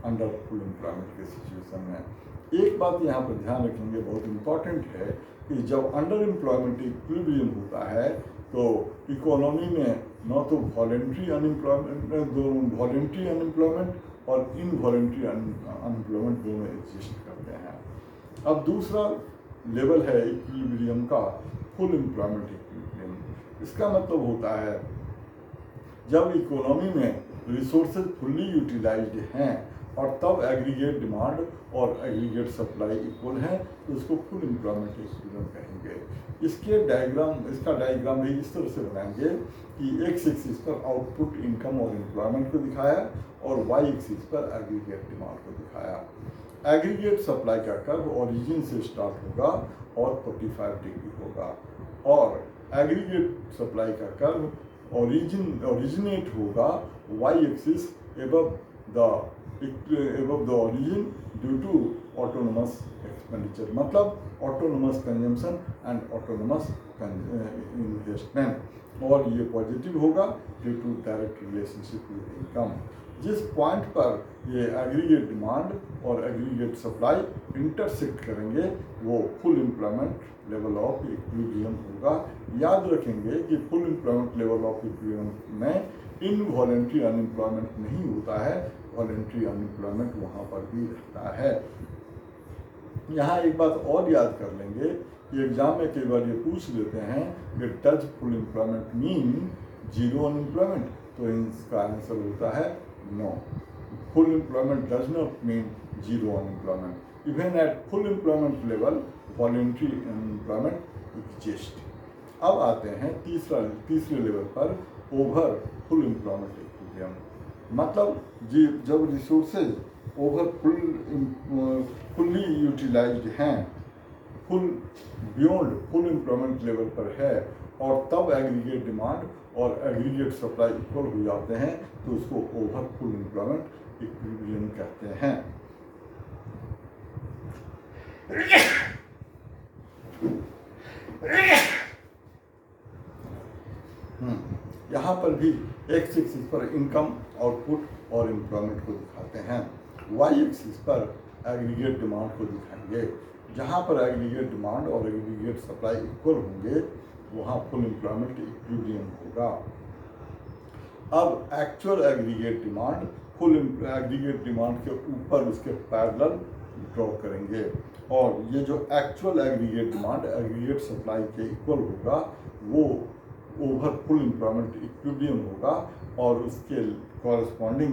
Under full employment के situation में। एक बात यहाँ पर ध्यान रखेंगे, बहुत इम्पॉर्टेंट है कि जब अंडर एम्प्लॉयमेंट इक्विलिब्रियम होता है तो इकोनॉमी में न तो वॉलेंट्री अनएम्प्लॉयमेंट और इनवॉलेंट्री अनएम्प्लॉयमेंट दोनों एग्जिस्ट करते हैं। अब दूसरा लेवल है इक्विलिब्रियम का, फुल एम्प्लॉयमेंट इक्विलिब्रियम। इसका मतलब होता है जब इकोनॉमी में रिसोर्सेज फुल्ली यूटिलाइज्ड हैं और तब एग्रीगेट डिमांड और एग्रीगेट सप्लाई इक्वल है, तो उसको फुल एम्प्लॉयमेंट इक्विलिब्रियम कहेंगे। इसका डायग्राम भी इस तरह से बनाएंगे कि एक्स एक्सिस पर आउटपुट इनकम और एम्प्लॉयमेंट को दिखाया और वाई एक्सिस पर एग्रीगेट डिमांड को दिखाया। एग्रीगेट सप्लाई का कर्व ओरिजिन से स्टार्ट होगा और 45 डिग्री होगा और एग्रीगेट सप्लाई का कर्व ओरिजिनेट होगा y axis above the origin due to autonomous expenditure, मतलब autonomous consumption and autonomous investment, और ये पॉजिटिव होगा due to direct relationship with income. जिस पॉइंट पर ये एग्रीगेट डिमांड और एग्रीगेट सप्लाई इंटरसेक्ट करेंगे वो full employment level of equilibrium होगा। याद रखेंगे कि full employment level of equilibrium में इनवॉलेंट्री अनएम्प्लॉयमेंट नहीं होता है, वॉलेंट्री अनएम्प्लॉयमेंट वहाँ पर भी रहता है। यहाँ एक बात और याद कर लेंगे कि एग्जाम में कई बार ये पूछ लेते हैं कि does full employment mean zero unemployment, तो इसका आंसर होता है no, full employment does not mean zero unemployment. Even at full employment level, voluntary unemployment exists. अब आते हैं तीसरे लेवल पर ओवर फुल एम्प्लॉयमेंट इक्विलिब्रियम। मतलब जब रिसोर्सेज ओवर फुल्ली यूटिलाइज्ड हैं, बियॉन्ड फुल एम्प्लॉयमेंट लेवल पर है और तब एग्रीगेट डिमांड और एग्रीगेट सप्लाई इक्वल हो जाते हैं, तो उसको ओवर फुल एम्प्लॉयमेंट इक्विलिब्रियम कहते हैं। यहाँ पर भी एक्स एक्सिस पर इनकम, आउटपुट और एम्प्लॉयमेंट को दिखाते हैं, वाई एक्सिस पर एग्रीगेट डिमांड को दिखाएंगे। जहाँ पर एग्रीगेट डिमांड और एग्रीगेट सप्लाई इक्वल होंगे वहाँ फुल एम्प्लॉयमेंट इक्विलिब्रियम होगा। अब actual aggregate demand full aggregate demand के ऊपर उसके पैरेलल ड्रॉ करेंगे और ये जो actual aggregate demand aggregate supply के इक्वल होगा वो ओवर फुल एम्प्लॉयमेंट इक्विलिब्रियम होगा और उसके कॉरस्पॉन्डिंग